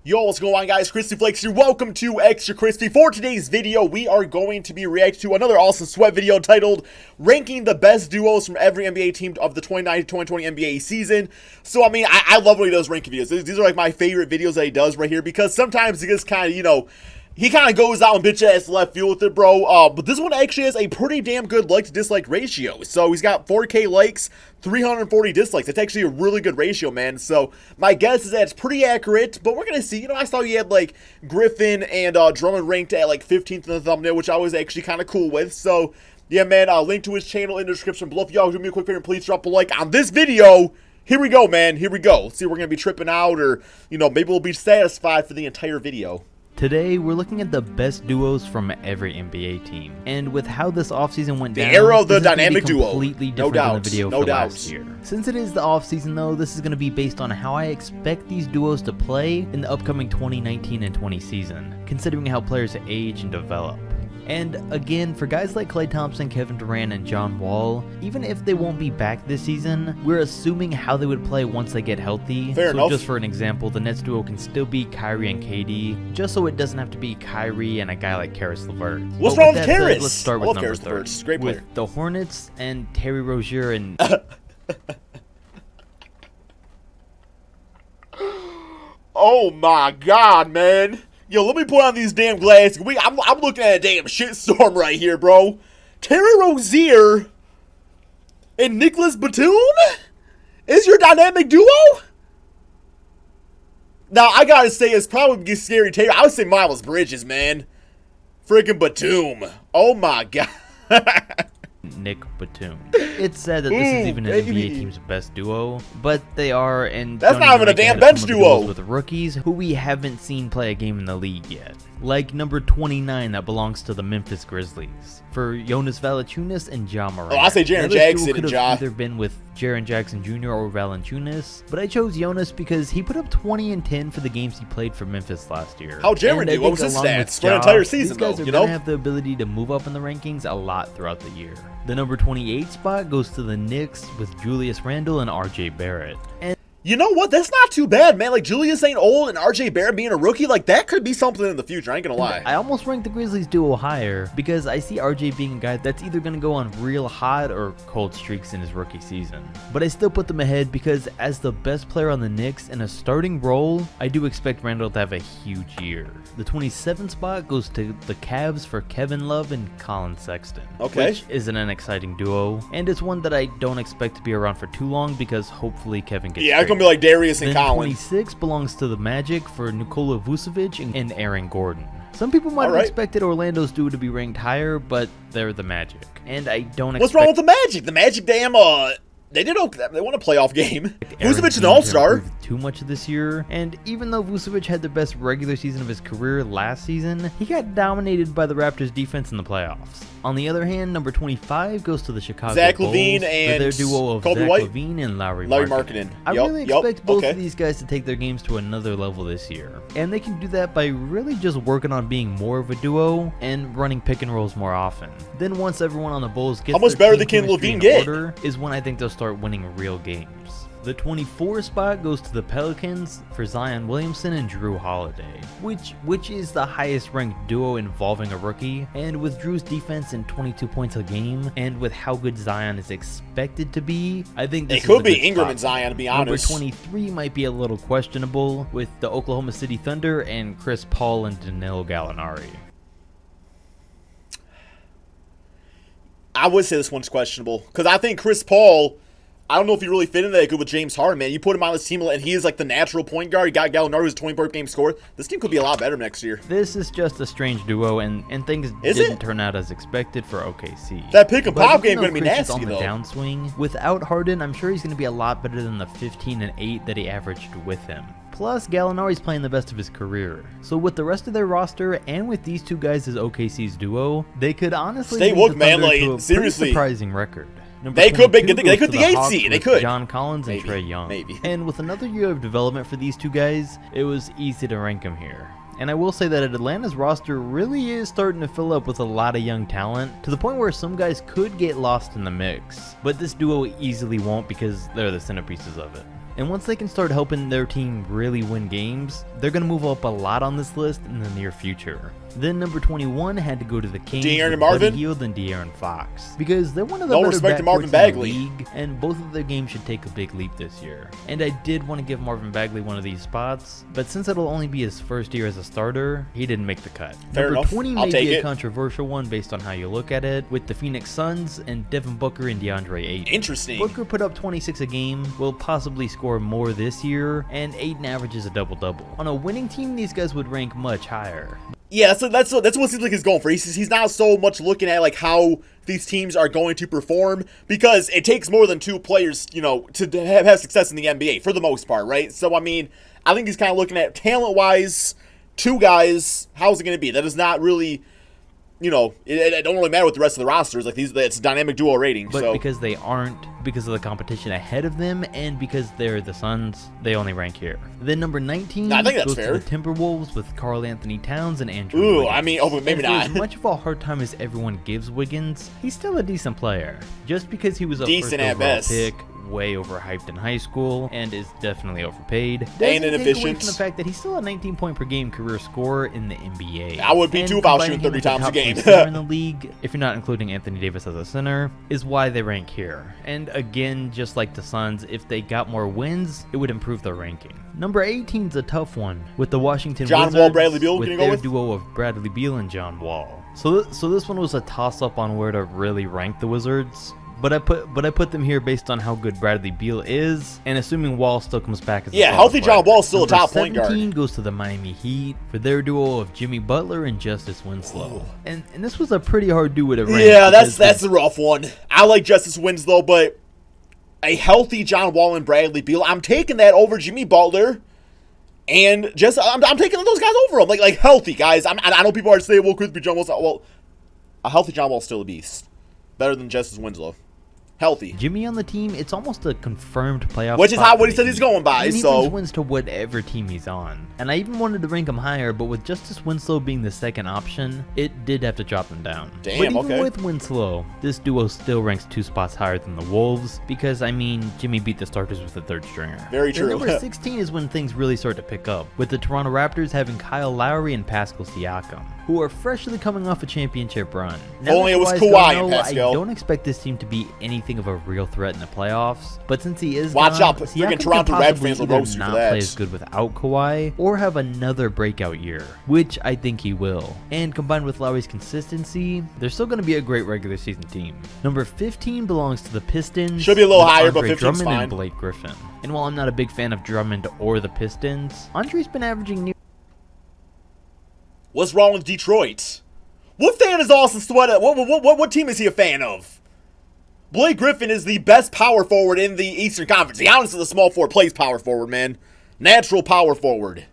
Yo, what's going on, guys? Crispy Flakes here. Welcome to Extra Crispy. For today's video, we are going to be reacting to another awesome sweat video titled Ranking the Best Duos from Every NBA Team of the 2019-2020 NBA season. So, I mean, I love when he does ranking videos. These are like my favorite videos that he does right here because sometimes he gets kind of, you know, he kind of goes out and bitch-ass left field with it, bro. But this one actually has a pretty damn good like-to-dislike ratio. So he's got 4K likes, 340 dislikes. That's actually a really good ratio, man. So my guess is that it's pretty accurate. But we're going to see. You know, I saw you had, like, Griffin and Drummond ranked at, like, 15th in the thumbnail, which I was actually kind of cool with. So, yeah, man, link to his channel in the description below. If y'all do me a quick favor, please drop a like on this video. Here we go, man. Here we go. Let's see if we're going to be tripping out or, you know, maybe we'll be satisfied for the entire video. Today, we're looking at the best duos from every NBA team. And with how this offseason went down, the era of the this is dynamic gonna be duo. completely No different doubt. than the video No for doubt. last year. Since it is the offseason though, this is going to be based on how I expect these duos to play in the upcoming 2019 and 20 season, considering how players age and develop. And again, for guys like Klay Thompson, Kevin Durant, and John Wall, even if they won't be back this season, we're assuming how they would play once they get healthy. Fair enough. Just for an example, the Nets duo can still be Kyrie and KD, just so it doesn't have to be Kyrie and a guy like Caris LeVert. What's wrong with that said, Caris? let's start I with love number Caris 30. LeVert. He's a great player. With the Hornets and Terry Rozier and... Oh my god, man. Yo, let me put on these damn glasses. I'm looking at a damn shitstorm right here, bro. Terry Rozier and Nicholas Batum is your dynamic duo? Now, I gotta say, it's probably Scary Terry. I would say Miles Bridges, man. Freaking Batum. Oh my god. Nick Batum. It's sad that this is even an NBA team's best duo, but they are, and that's not even a damn bench duo with rookies who we haven't seen play a game in the league yet. Like number 29 that belongs to the Memphis Grizzlies for Jonas Valanciunas and Ja Morant. Oh, I say Jaren Jackson and Ja. Either been with Jaren Jackson Jr. or Valanciunas, but I chose Jonas because he put up 20 and 10 for the games he played for Memphis last year. How Jaren do? What was his stats for an entire season, these guys though? Are you gonna know, have the ability to move up in the rankings a lot throughout the year. The number 28 spot goes to the Knicks with Julius Randle and RJ Barrett. And you know what? That's not too bad, man. Like, Julius ain't old and RJ Barrett being a rookie, like, that could be something in the future. I ain't gonna lie. I almost ranked the Grizzlies duo higher because I see RJ being a guy that's either gonna go on real hot or cold streaks in his rookie season. But I still put them ahead because as the best player on the Knicks in a starting role, I do expect Randle to have a huge year. The 27th spot goes to the Cavs for Kevin Love and Colin Sexton. Okay. Which isn't an exciting duo, and it's one that I don't expect to be around for too long because hopefully Kevin gets it's gonna be like Darius and then Colin. 26 belongs to the Magic for Nikola Vucevic and Aaron Gordon. Some people might have expected Orlando's duo to be ranked higher, but they're the Magic. And I don't expect... What's wrong with the Magic? The Magic, damn, they did okay. They won a playoff game. Vucevic is an all-star. Too much this year, and even though Vucevic had the best regular season of his career last season, he got dominated by the Raptors defense in the playoffs. On the other hand, number 25 goes to the Chicago Zach Bulls LaVine for and their duo of Kobe Zach White? LaVine and Lauri Markkanen. I really expect both of these guys to take their games to another level this year, and they can do that by really just working on being more of a duo and running pick and rolls more often. Then once everyone on the Bulls gets how much better can LaVine get? Order, is when I think they'll start winning real games. The 24 spot goes to the Pelicans for Zion Williamson and Drew Holiday, which is the highest ranked duo involving a rookie, and with Drew's defense and 22 points a game, and with how good Zion is expected to be, I think this it could be Ingram and Zion, to be honest. Number 23 might be a little questionable with the Oklahoma City Thunder and Chris Paul and Danilo Gallinari. I would say this one's questionable because I think Chris Paul, I don't know if he really fit in that good with James Harden, man. You put him on this team, and he is like the natural point guard. You got Gallinari, who's a 20-point-game scorer. This team could be a lot better next year. This is just a strange duo, and things didn't turn out as expected for OKC. That pick-and-pop game going to be nasty, on the though. Downswing. Without Harden, I'm sure he's going to be a lot better than the 15 and 8 that he averaged with him. Plus, Gallinari's playing the best of his career. So with the rest of their roster, and with these two guys as OKC's duo, they could honestly stay woke, man. Like, seriously, surprising record. They could the 8th seed. They could. John Collins and Trae Young. Maybe. And with another year of development for these two guys, it was easy to rank them here. And I will say that Atlanta's roster really is starting to fill up with a lot of young talent, to the point where some guys could get lost in the mix. But this duo easily won't because they're the centerpieces of it. And once they can start helping their team really win games, they're going to move up a lot on this list in the near future. Then number 21 had to go to the Kings De'Aaron with Marvin? Buddy Hield and De'Aaron Fox, because they're one of the No better respect to backcourts Marvin in Bagley. the league, and both of their games should take a big leap this year. And I did want to give Marvin Bagley one of these spots, but since it'll only be his first year as a starter, he didn't make the cut. Fair Number enough. 20 I'll may take be a it. controversial one based on how you look at it, with the Phoenix Suns and Devin Booker and DeAndre Ayton. Interesting. Booker put up 26 a game, will possibly score more this year, and Ayton averages a double-double. On a winning team, these guys would rank much higher. Yeah, that's what it seems like he's going for. He's not so much looking at like how these teams are going to perform, because it takes more than two players, to have success in the NBA for the most part, right? So I mean, I think he's kind of looking at talent-wise, two guys. How's it going to be? That is not really, it don't really matter what the rest of the roster is. Like it's a dynamic duo rating. But so because they aren't, because of the competition ahead of them, and because they're the Suns, they only rank here. Then number 19 I think that's goes fair. to the Timberwolves with Karl Anthony Towns and Andrew Ooh, Wiggins. I mean, maybe And for not. As much of a hard time as everyone gives Wiggins, he's still a decent player. Just because he was a Decent first at overall best. pick, way overhyped in high school, and is definitely overpaid, And doesn't take away inefficient. from the fact that he's still a 19-point per game career scorer in the NBA. I would be And too if I was combining shooting 30 him with the times a top game. point center in the league, if you're not including Anthony Davis as a center, is why they rank here. And again, just like the Suns, if they got more wins, it would improve their ranking. Number 18 is a tough one, with the Washington John Wizards Wall, Bradley Beal, with can you go their with? duo of Bradley Beal and John Wall. So this one was a toss-up on where to really rank the Wizards. But I put them here based on how good Bradley Beal is, and assuming Wall still comes back as a solid healthy John player. Wall's still a Number top point guard. 17 goes to the Miami Heat for their duo of Jimmy Butler and Justice Winslow. And this was a pretty hard duo to rank. Yeah, because that's a rough one. I like Justice Winslow, but a healthy John Wall and Bradley Beal, I'm taking that over Jimmy Butler. And just I'm taking those guys over them, like healthy guys. I know people are saying, "Well, Crispy John Wall's well, a healthy John Wall's still a beast, better than Justice Winslow, healthy." Jimmy on the team, it's almost a confirmed playoff Which is spot how for what he the said he's Heat. going by, And he so- brings wins to whatever team he's on. And I even wanted to rank him higher, but with Justice Winslow being the second option, it did have to drop him down. Damn, but even okay. with Winslow, this duo still ranks 2 spots higher than the Wolves, because I mean, Jimmy beat the starters with the third stringer. Very Then true. number 16 is when things really start to pick up, with the Toronto Raptors having Kyle Lowry and Pascal Siakam, who are freshly coming off a championship run. If only it was that Kawhi's Kawhi gone and low, Pascal. I don't expect this team to be anything of a real threat in the playoffs, but since he is Watch gone, out, Siakam friggin' could Toronto Raptors possibly fans will either roast you for not that. play as good without Kawhi, or have another breakout year, which I think he will. And combined with Lowry's consistency, they're still going to be a great regular season team. Number 15 belongs to the Pistons. Should be a little with higher, but Andre 15's Drummond fine. and Blake Griffin. And while I'm not a big fan of Drummond or the Pistons, Andre's been averaging near What's wrong with Detroit? What fan is Austin Sweat? What team is he a fan of? Blake Griffin is the best power forward in the Eastern Conference. Giannis is the small forward, plays power forward, man. Natural power forward.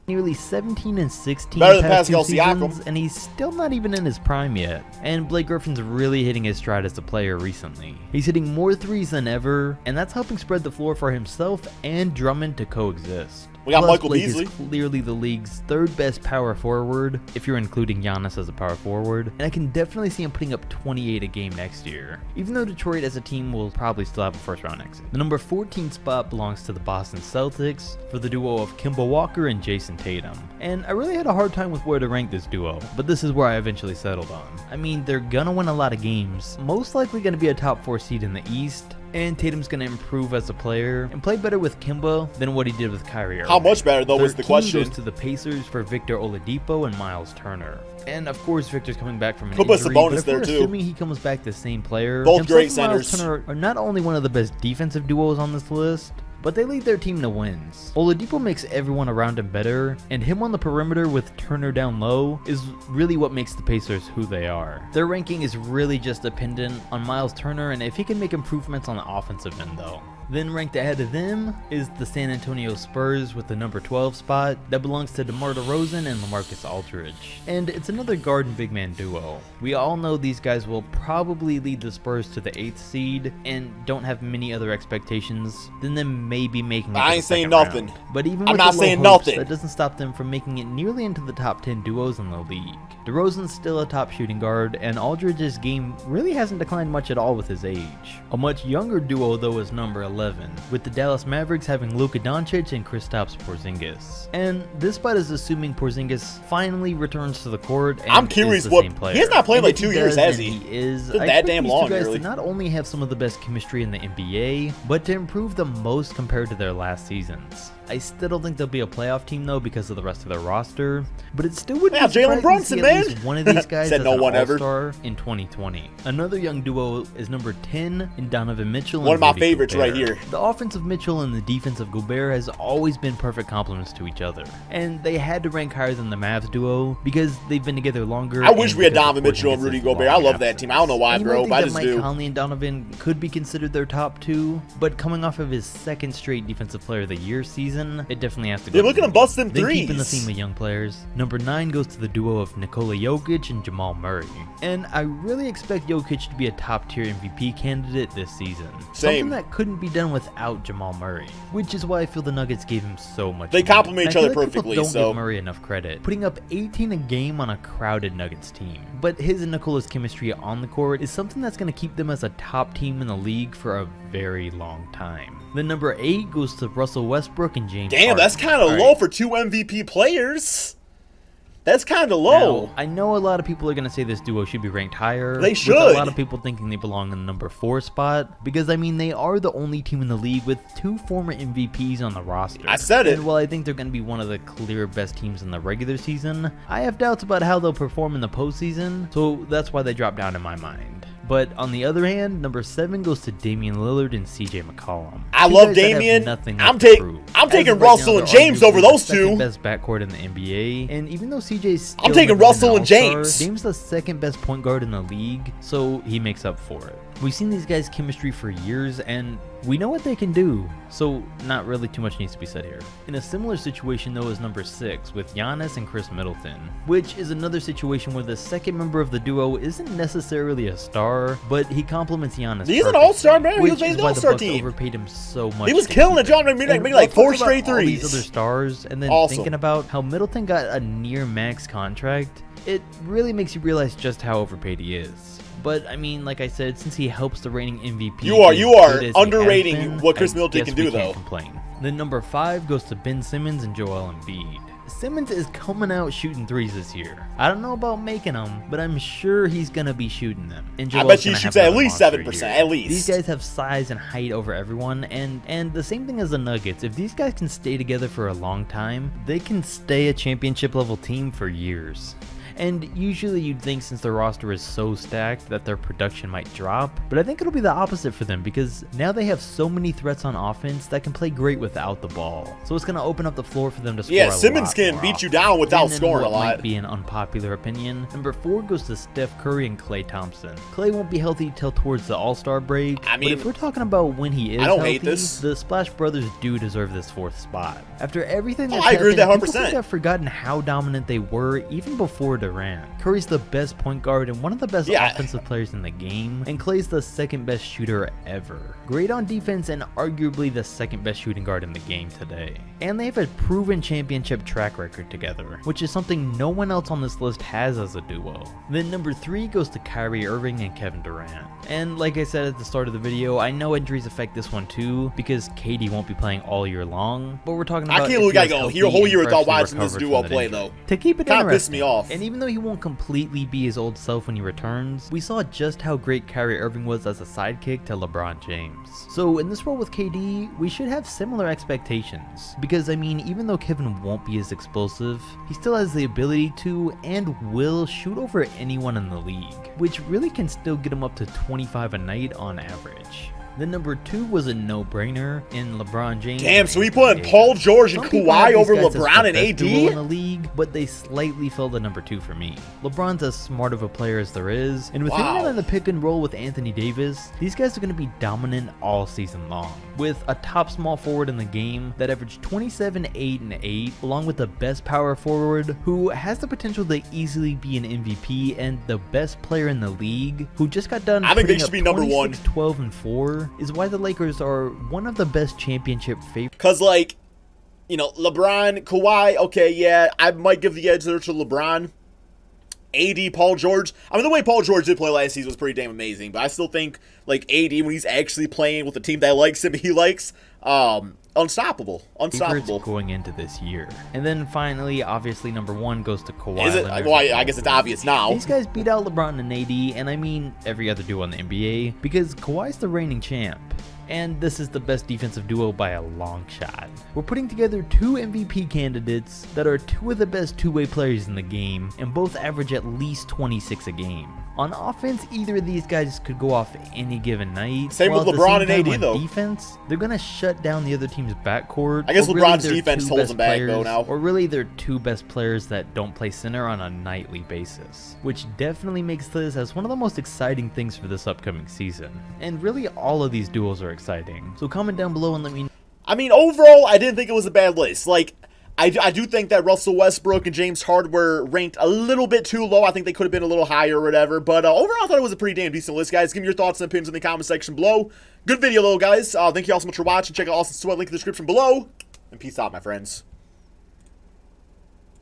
nearly 17 and 16 Better than past Pascal two seasons, Siakam. and he's still not even in his prime yet. And Blake Griffin's really hitting his stride as a player recently. He's hitting more threes than ever, and that's helping spread the floor for himself and Drummond to coexist. We got Plus, Michael Blake Beasley. is clearly the league's third best power forward, if you're including Giannis as a power forward, and I can definitely see him putting up 28 a game next year, even though Detroit as a team will probably still have a first round exit. The number 14 spot belongs to the Boston Celtics for the duo of Kemba Walker and Jason Tatum. And I really had a hard time with where to rank this duo, but this is where I eventually settled on. I mean, they're gonna win a lot of games, most likely gonna be a top 4 seed in the East, and Tatum's going to improve as a player and play better with Kemba than what he did with Kyrie Irving. How much better, though, was the 13 question. goes to the Pacers for Victor Oladipo and Miles Turner. And of course, Victor's coming back from an Could put injury, Sabonis but if there, we're too. assuming he comes back the same player, Both himself great and Miles centers. Turner are not only one of the best defensive duos on this list, but they lead their team to wins. Oladipo makes everyone around him better, and him on the perimeter with Turner down low is really what makes the Pacers who they are. Their ranking is really just dependent on Miles Turner and if he can make improvements on the offensive end though. Then ranked ahead of them is the San Antonio Spurs with the number 12 spot that belongs to DeMar DeRozan and LaMarcus Aldridge. And it's another guard and big man duo. We all know these guys will probably lead the Spurs to the 8th seed and don't have many other expectations than them maybe making it to I the ain't saying second round. nothing. But even I'm with not the low saying hopes, nothing. that doesn't stop them from making it nearly into the top 10 duos in the league. DeRozan's still a top shooting guard, and Aldridge's game really hasn't declined much at all with his age. A much younger duo though is number 11 11, with the Dallas Mavericks having Luka Doncic and Kristaps Porzingis. And this spot is assuming Porzingis finally returns to the court and I'm curious is the what same player. he has not played And like if he 2 years, does, has and he? He is. Been I that expect damn these long, two guys really. to not only have some of the best chemistry in the NBA, but to improve the most compared to their last seasons. I still don't think they'll be a playoff team though because of the rest of their roster, but it still wouldn't Yeah, be Jalen surprising Brunson, to see at man. least one of these guys Said as no an one ever. all-star in 2020. Another young duo is number 10 in Donovan Mitchell. One and of my Rudy favorites Gobert. right here. The offensive Mitchell and the defensive Gobert has always been perfect complements to each other, and they had to rank higher than the Mavs duo because they've been together longer. I wish and we had because Donovan of Mitchell and Porzingis' Rudy Gobert. I long love that team. I don't know why, absence. bro, You but I might just think that do. Mike Conley and Donovan could be considered their top two, but coming off of his second straight Defensive Player of the Year season, it definitely has to go. They're looking to bust them Then keeping the threes. theme of young players, number 9 goes to the duo of Nikola Jokic and Jamal Murray. And I really expect Jokic to be a top-tier MVP candidate this season. Same. Something that couldn't be done without Jamal Murray, which is why I feel the Nuggets gave him so much. They need. complement each And I other feel like people perfectly, don't so- give Murray enough credit, putting up 18 a game on a crowded Nuggets team. But his and Nikola's chemistry on the court is something that's going to keep them as a top team in the league for a very long time. Then number 8 goes to Russell Westbrook and James Damn, Harden. that's kind of All low right. for 2 MVP players. That's kind of low. Now, I know a lot of people are going to say this duo should be ranked higher. They With should. a lot of people thinking they belong in the number 4 spot because, I mean, they are the only team in the league with 2 former MVPs on the roster. I said it. And while I think they're going to be one of the clear best teams in the regular season, I have doubts about how they'll perform in the postseason, so that's why they drop down in my mind. But on the other hand, number 7 goes to Damian Lillard and CJ McCollum. I Two love guys that have Damian. nothing I'm left to taking prove. I'm As taking of right Russell now, and they're James arguably over the those second two. best backcourt in the NBA, and even though CJ's still I'm taking never been Russell an and all-star, James. James the second best point guard in the league, so he makes up for it. We've seen these guys' chemistry for years, and we know what they can do, so not really too much needs to be said here. In a similar situation though is number 6 with Giannis and Chris Middleton, which is another situation where the second member of the duo isn't necessarily a star, but he complements Giannis. He's an perfectly, all-star, man. He which was made is an why all-star the Bucks team. overpaid him so much. He was to killing keep it, John. him. Made And like 4 let's talk straight about all these threes. other stars, and then Awesome. thinking about how Middleton got a near max contract, it really makes you realize just how overpaid he is. But I mean, like I said, since he helps the reigning MVP, You are be as good as he has underrating been, what Chris I Middleton guess can we do, can't though. Complain. Then number 5 goes to Ben Simmons and Joel Embiid. Simmons is coming out shooting threes this year. I don't know about making them, but I'm sure he's gonna be shooting them. And I Joel's bet you gonna he have shoots at another least monster 7%, year. at least. These guys have size and height over everyone, and the same thing as the Nuggets. If these guys can stay together for a long time, they can stay a championship level team for years. And usually you'd think since their roster is so stacked that their production might drop, but I think it'll be the opposite for them because now they have so many threats on offense that can play great without the ball. So it's going to open up the floor for them to score Yeah, a Simmons lot can more beat you often. down without And then scoring a what lot. might be an unpopular opinion. Number 4 goes to Steph Curry and Klay Thompson. Klay won't be healthy till towards the All-Star break, I mean, but if we're talking about when he is I don't healthy, hate this. the Splash Brothers do deserve this 4th spot. After everything that's I agree with that happened, 100%. people think I've forgotten how dominant they were even before Durant. Curry's the best point guard and one of the best Yeah. offensive players in the game, and Klay's the second best shooter ever. Great on defense and arguably the second best shooting guard in the game today. And they have a proven championship track record together, which is something no one else on this list has as a duo. Then number 3 goes to Kyrie Irving and Kevin Durant. And like I said at the start of the video, I know injuries affect this one too, because KD won't be playing all year long, but we're talking I about can't if believe we he gotta was go healthy a whole and year without freshly watching this recovered duo from that play, injury. though. To keep it Kinda interesting, pissed me off. and even though he won't completely be his old self when he returns, we saw just how great Kyrie Irving was as a sidekick to LeBron James. So in this role with KD, we should have similar expectations. Because I mean, even though Kevin won't be as explosive, he still has the ability to and will shoot over anyone in the league, which really can still get him up to 25 a night on average. Then number 2 was a no-brainer in LeBron James. Damn, and so we Anthony putting Davis. Paul George and Some people have Kawhi these over guys as LeBron the and best duo in AD? the league, but they slightly fell to number 2 for me. LeBron's as smart of a player as there is, and with him Wow. in the pick and roll with Anthony Davis, these guys are going to be dominant all season long. With a top small forward in the game that averaged 27, 8, and 8, along with the best power forward who has the potential to easily be an MVP and the best player in the league, who just got done I think they putting should up be number 1. 26, 12, and 4, is why the Lakers are one of the best championship favorites. Because, like, you know, LeBron, Kawhi, okay, yeah, I might give the edge there to LeBron. AD, Paul George. I mean, the way Paul George did play last season was pretty damn amazing, but I still think, like, AD, when he's actually playing with the team that likes him, he likes, unstoppable. Favorites going into this year. And then finally, obviously, number 1 goes to Kawhi Is it? Leonard. Well, I guess it's obvious now. These guys beat out LeBron and AD, and I mean every other duo in the NBA, because Kawhi's the reigning champ. And this is the best defensive duo by a long shot. We're putting together 2 MVP candidates that are 2 of the best two-way players in the game, and both average at least 26 a game. On offense, either of these guys could go off any given night. Same with LeBron and AD, though. On defense, they're going to shut down the other team's backcourt. I guess LeBron's defense holds them back, though, now. Or really, they're 2 best players that don't play center on a nightly basis, which definitely makes this as one of the most exciting things for this upcoming season. And really, all of these duos are exciting. So comment down below and let me know. I mean, overall, I didn't think it was a bad list. Like, I do think that Russell Westbrook and James Harden were ranked a little bit too low. I think they could have been a little higher or whatever. But overall, I thought it was a pretty damn decent list, guys. Give me your thoughts and opinions in the comment section below. Good video, though, guys. Thank you all so much for watching. Check out Austin Sweat, link in the description below. And peace out, my friends.